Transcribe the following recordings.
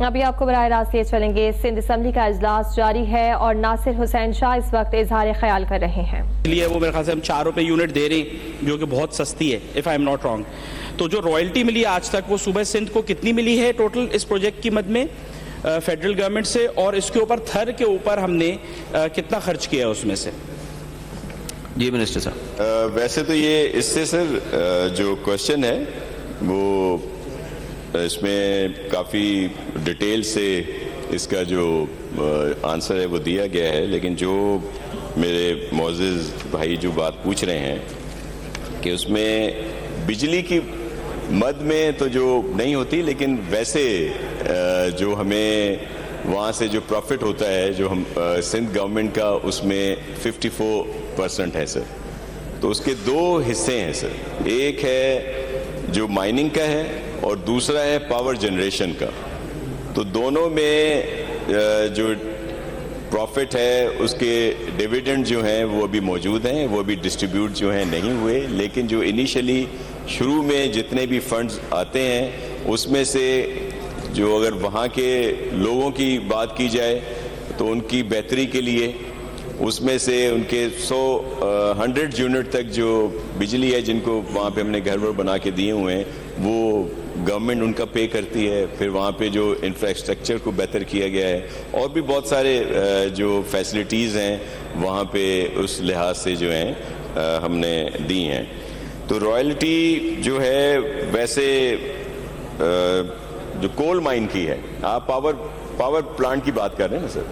ابھی آپ کو براہ راست لیے چلیں گے. سندھ اسمبلی کا اجلاس جاری ہے اور ناصر حسین شاہ اس وقت اظہار خیال کر رہے ہیں. لیے وہ میرے خیال سے ہم 4 روپے یونٹ دے رہے ہیں جو کہ بہت سستی ہے if I am not wrong. تو جو رائلٹی ملی آج تک وہ صوبہ سندھ کو کتنی ملی ہے ٹوٹل اس پروجیکٹ کی مد میں فیڈرل گورنمنٹ سے, اور اس کے اوپر تھر کے اوپر ہم نے کتنا خرچ کیا اس میں سے؟ جی منسٹر صاحب. ویسے تو یہ اس سے سر جو کوشچن ہے وہ اس میں کافی ڈیٹیل سے اس کا جو آنسر ہے وہ دیا گیا ہے, لیکن جو میرے معزز بھائی جو بات پوچھ رہے ہیں کہ اس میں بجلی کی مد میں تو جو نہیں ہوتی, لیکن ویسے جو ہمیں وہاں سے جو پروفٹ ہوتا ہے جو ہم سندھ گورنمنٹ کا اس میں 54% ہے سر. تو اس کے 2 حصے ہیں سر, ایک ہے جو مائننگ کا ہے اور دوسرا ہے پاور جنریشن کا. تو دونوں میں جو پروفٹ ہے اس کے ڈیویڈنڈ جو ہیں وہ ابھی موجود ہیں, وہ ابھی ڈسٹریبیوٹ جو ہیں نہیں ہوئے, لیکن جو انیشلی شروع میں جتنے بھی فنڈز آتے ہیں اس میں سے جو اگر وہاں کے لوگوں کی بات کی جائے تو ان کی بہتری کے لیے اس میں سے ان کے 100 یونٹ تک جو بجلی ہے جن کو وہاں پہ ہم نے گھر بنا کے دیے ہوئے ہیں وہ گورنمنٹ ان کا پے کرتی ہے. پھر وہاں پہ جو انفراسٹرکچر کو بہتر کیا گیا ہے اور بھی بہت سارے جو فیسلٹیز ہیں وہاں پہ اس لحاظ سے جو ہیں ہم نے دی ہیں. تو رائلٹی جو ہے ویسے جو کول مائن کی ہے, آپ پاور پلانٹ کی بات کر رہے ہیں نا سر,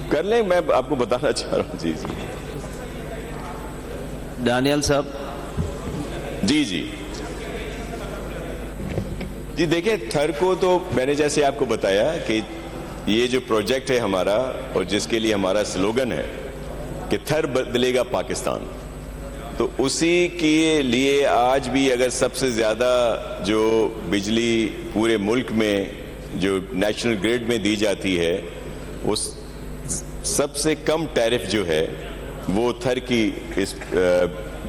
کر لیں, میں آپ کو بتانا چاہ رہا ہوں. جی جی ڈانیل صاحب. جی جی جی دیکھیں, تھر کو تو میں نے جیسے آپ کو بتایا کہ یہ جو پروجیکٹ ہے ہمارا اور جس کے لیے ہمارا سلوگن ہے کہ تھر بدلے گا پاکستان, تو اسی کے لیے آج بھی اگر سب سے زیادہ جو بجلی پورے ملک میں جو نیشنل گریڈ میں دی جاتی ہے اس سب سے کم ٹیرف جو ہے وہ تھر کی اس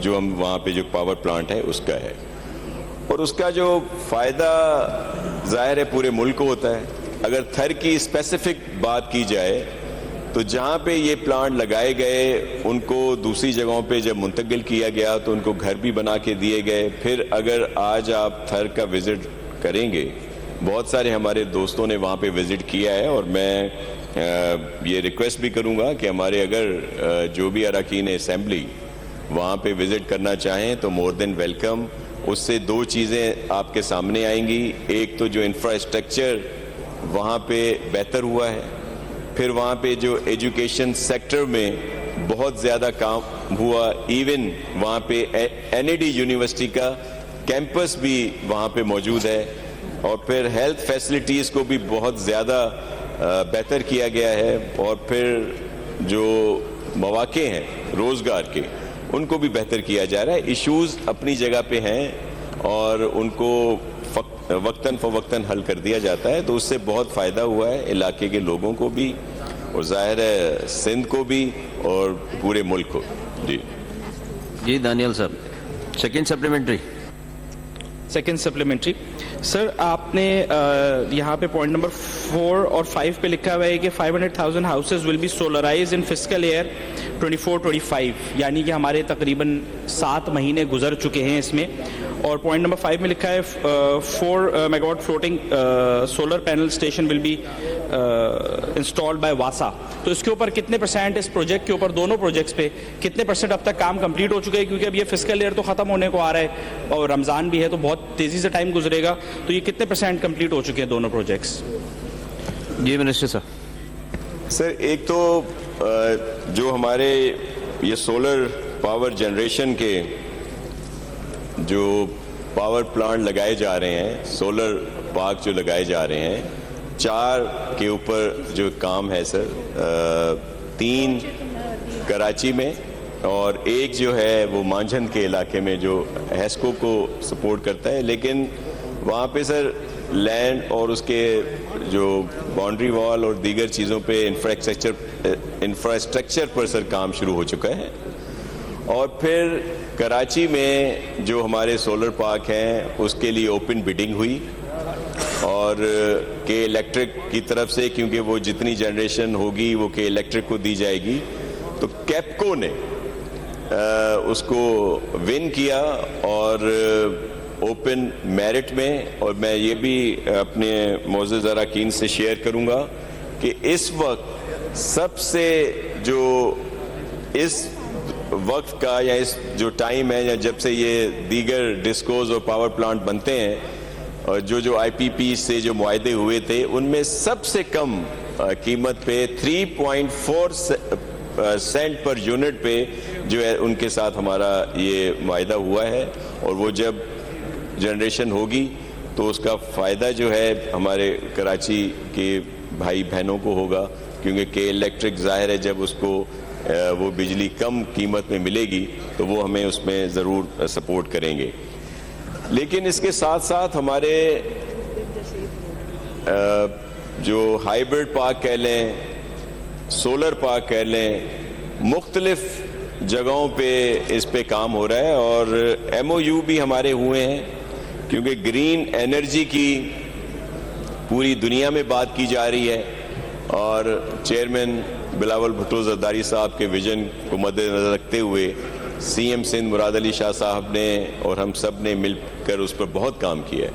جو ہم وہاں پہ جو پاور پلانٹ ہے اس کا ہے. اور اس کا جو فائدہ ظاہر ہے پورے ملک کو ہوتا ہے. اگر تھر کی اسپیسیفک بات کی جائے تو جہاں پہ یہ پلانٹ لگائے گئے ان کو دوسری جگہوں پہ جب منتقل کیا گیا تو ان کو گھر بھی بنا کے دیے گئے. پھر اگر آج آپ تھر کا وزٹ کریں گے, بہت سارے ہمارے دوستوں نے وہاں پہ وزٹ کیا ہے, اور میں یہ ریکویسٹ بھی کروں گا کہ ہمارے اگر جو بھی اراکین اسمبلی وہاں پہ وزٹ کرنا چاہیں تو مور دین ویلکم. اس سے 2 چیزیں آپ کے سامنے آئیں گی. ایک تو جو انفراسٹرکچر وہاں پہ بہتر ہوا ہے, پھر وہاں پہ جو ایجوکیشن سیکٹر میں بہت زیادہ کام ہوا, ایون وہاں پہ NAD یونیورسٹی کا کیمپس بھی وہاں پہ موجود ہے, اور پھر ہیلتھ فیسلٹیز کو بھی بہت زیادہ بہتر کیا گیا ہے, اور پھر جو مواقع ہیں روزگار کے ان کو بھی بہتر کیا جا رہا ہے. ایشوز اپنی جگہ پہ ہیں اور ان کو وقتاً فوقتاً حل کر دیا جاتا ہے, تو اس سے بہت فائدہ ہوا ہے علاقے کے لوگوں کو بھی, اور ظاہر ہے سندھ کو بھی اور پورے ملک کو. جی جی دانیال صاحب. سیکنڈ سپلیمنٹری سر, آپ نے یہاں پہ پوائنٹ نمبر 4 اور 5 پہ لکھا ہوا ہے کہ 500,000 houses will be solarized in fiscal year 24-25, یعنی کہ ہمارے تقریباً 7 مہینے گزر چکے ہیں اس میں. اور پوائنٹ نمبر 5 میں لکھا ہے 4 megawatt floating solar panel station will be installed by واسا. تو اس کے اوپر کتنے % اس پروجیکٹ کے اوپر, دونوں پروجیکٹس پہ کتنے % اب تک کام کمپلیٹ ہو چکے ہیں؟ کیونکہ اب یہ فسکل ایئر تو ختم ہونے کو آ رہا ہے اور رمضان بھی ہے تو بہت تیزی سے ٹائم گزرے گا, تو یہ کتنے % کمپلیٹ ہو چکے ہیں دونوں پروجیکٹس؟ جی منسٹر صاحب. سر, ایک تو جو ہمارے یہ سولر پاور جنریشن کے جو پاور پلانٹ لگائے جا رہے ہیں, سولر پارک جو لگائے جا رہے ہیں, 4 کے اوپر جو کام ہے سر, 3 کراچی میں اور 1 جو ہے وہ مانجھند کے علاقے میں جو ہیسکو کو سپورٹ کرتا ہے. لیکن وہاں پہ سر لینڈ اور اس کے جو باؤنڈری وال اور دیگر چیزوں پہ انفراسٹرکچر پر سر کام شروع ہو چکا ہے. اور پھر کراچی میں جو ہمارے سولر پارک ہیں اس کے لیے اوپن بڈنگ ہوئی اور کے الیکٹرک کی طرف سے، کیونکہ وہ جتنی جنریشن ہوگی وہ کے الیکٹرک کو دی جائے گی، تو کیپکو نے اس کو ون کیا اور اوپن میرٹ میں. اور میں یہ بھی اپنے معزز اراکین سے شیئر کروں گا کہ اس وقت سب سے جو اس وقت کا یا اس جو ٹائم ہے یا جب سے یہ دیگر ڈسکوز اور پاور پلانٹ بنتے ہیں اور جو آئی پی پی سے جو معاہدے ہوئے تھے ان میں سب سے کم قیمت پہ 3.4 سینٹ پر یونٹ پہ جو ہے ان کے ساتھ ہمارا یہ معاہدہ ہوا ہے. اور وہ جب جنریشن ہوگی تو اس کا فائدہ جو ہے ہمارے کراچی کے بھائی بہنوں کو ہوگا، کیونکہ کے الیکٹرک ظاہر ہے جب اس کو وہ بجلی کم قیمت میں ملے گی تو وہ ہمیں اس میں ضرور سپورٹ کریں گے. لیکن اس کے ساتھ ساتھ ہمارے جو ہائیبرڈ پارک کہہ لیں، سولر پارک کہہ لیں، مختلف جگہوں پہ اس پہ کام ہو رہا ہے. اور ایم او یو بھی ہمارے ہوئے ہیں، کیونکہ گرین انرجی کی پوری دنیا میں بات کی جا رہی ہے. اور چیئرمین بلاول بھٹو زرداری صاحب کے ویژن کو مد نظر رکھتے ہوئے سی ایم سندھ مراد علی شاہ صاحب نے اور ہم سب نے مل کر اس پر بہت کام کیا ہے.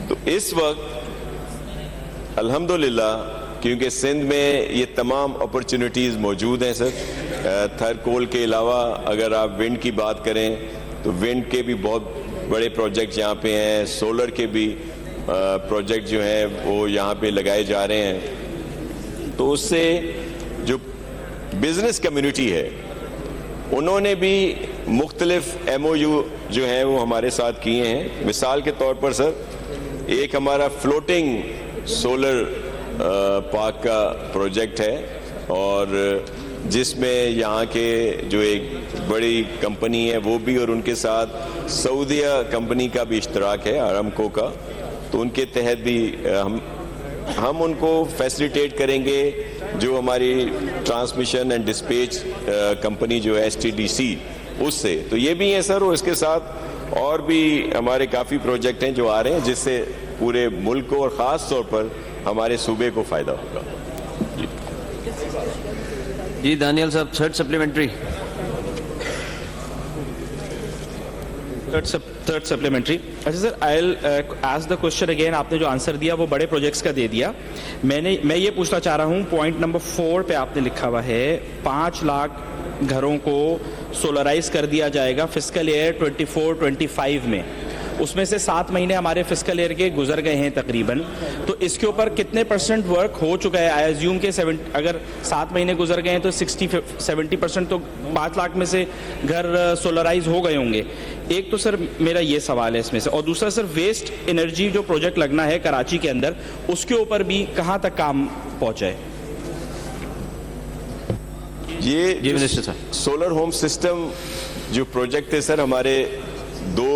تو اس وقت الحمدللہ کیونکہ سندھ میں یہ تمام اپرچونٹیز موجود ہیں سر. تھر کول کے علاوہ اگر آپ ونڈ کی بات کریں تو ونڈ کے بھی بہت بڑے پروجیکٹ یہاں پہ ہیں، سولر کے بھی پروجیکٹ جو ہیں وہ یہاں پہ لگائے جا رہے ہیں. تو اس سے جو بزنس کمیونٹی ہے انہوں نے بھی مختلف ایم او یو جو ہیں وہ ہمارے ساتھ کیے ہیں. مثال کے طور پر سر ایک ہمارا فلوٹنگ سولر پارک کا پروجیکٹ ہے، اور جس میں یہاں کے جو ایک بڑی کمپنی ہے وہ بھی اور ان کے ساتھ سعودیہ کمپنی کا بھی اشتراک ہے، آرامکو کا. تو ان کے تحت بھی ہم ان کو فیسیلیٹیٹ کریں گے جو ہماری ٹرانسمیشن اینڈ ڈسپیچ کمپنی جو ہے ایس ٹی ڈی سی اس سے. تو یہ بھی ہے سر. اور اس کے ساتھ اور بھی ہمارے کافی پروجیکٹ ہیں جو آ رہے ہیں جس سے پورے ملک کو اور خاص طور پر ہمارے صوبے کو فائدہ ہوگا. جی دانیال صاحب، تھرڈ سپلیمنٹری. Third supplementary. اچھا sir, I will ask the question again. آپ نے جو آنسر دیا وہ بڑے پروجیکٹس کا دے دیا. میں یہ پوچھنا چاہ رہا ہوں، پوائنٹ نمبر 4 پہ آپ نے لکھا ہوا ہے 5 لاکھ گھروں کو سولرائز کر دیا جائے گا فسکل ایئر 24-25 میں. اس میں سے 7 مہینے ہمارے فسکل ایئر کے گزر گئے ہیں تقریباً. تو اس کے اوپر کتنے % ورک ہو چکا ہے؟ آئی ایزیوم کہ اگر 7 مہینے گزر گئے ہیں تو 60-70% تو 5 لاکھ میں سے گھر سولرائز ہو گئے ہوں گے. ایک تو سر میرا یہ سوال ہے اس میں سے. اور دوسرا سر، ویسٹ انرجی جو پروجیکٹ لگنا ہے کراچی کے اندر اس کے اوپر بھی کہاں تک کام پہنچا ہے؟ جی منسٹر صاحب. سولر ہوم سسٹم جو پروجیکٹ ہے سر، ہمارے 2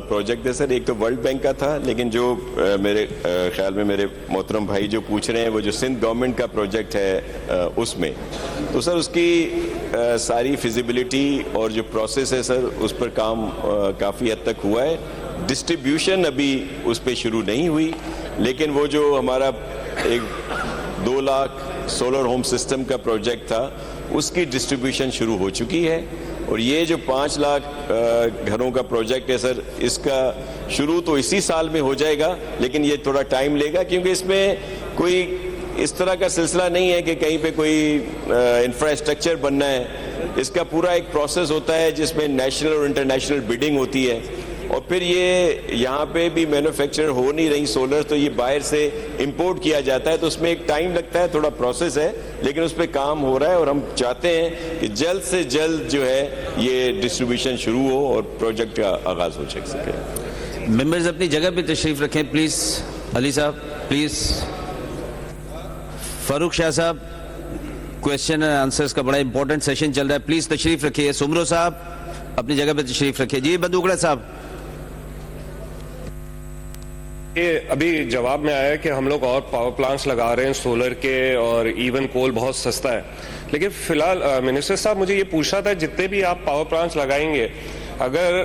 پروجیکٹ ہے سر. ایک تو ورلڈ بینک کا تھا، لیکن جو میرے خیال میں میرے محترم بھائی جو پوچھ رہے ہیں وہ جو سندھ گورنمنٹ کا پروجیکٹ ہے اس میں، تو سر اس کی ساری فیزیبلٹی اور جو پروسیس ہے سر اس پر کام کافی حد تک ہوا ہے. ڈسٹریبیوشن ابھی اس پہ شروع نہیں ہوئی، لیکن وہ جو ہمارا ایک 2 لاکھ سولر ہوم سسٹم کا پروجیکٹ تھا اس کی ڈسٹریبیوشن شروع ہو چکی ہے. اور یہ جو 5 لاکھ گھروں کا پروجیکٹ ہے سر، اس کا شروع تو اسی سال میں ہو جائے گا، لیکن یہ تھوڑا ٹائم لے گا کیونکہ اس میں کوئی اس طرح کا سلسلہ نہیں ہے کہ کہیں پہ کوئی انفراسٹرکچر بننا ہے. اس کا پورا ایک پروسیس ہوتا ہے جس میں نیشنل اور انٹرنیشنل بڈنگ ہوتی ہے. اور پھر یہ یہاں پہ بھی مینوفیکچر ہو نہیں رہی سولر، تو یہ باہر سے امپورٹ کیا جاتا ہے. تو اس میں ایک ٹائم لگتا ہے، تھوڑا پروسیس ہے، لیکن اس پہ کام ہو رہا ہے. اور ہم چاہتے ہیں کہ جلد سے جلد جو ہے یہ ڈسٹریبیوشن شروع ہو اور پروجیکٹ کا آغاز ہو سکے. ممبرز اپنی جگہ پہ تشریف رکھیں پلیز. علی صاحب پلیز. فاروق شاہ صاحب، کویشچن اینڈ آنسرز کا بڑا امپورٹنٹ سیشن چل رہا ہے، پلیز تشریف رکھیے. سمرو صاحب اپنی جگہ پہ تشریف رکھیے. جی بندوکڑا صاحب. یہ ابھی جواب میں آیا کہ ہم لوگ اور پاور پلانٹس لگا رہے ہیں سولر کے، اور ایون کول بہت سستا ہے. لیکن فی الحال منسٹر صاحب مجھے یہ پوچھنا تھا، جتنے بھی آپ پاور پلانٹس لگائیں گے اگر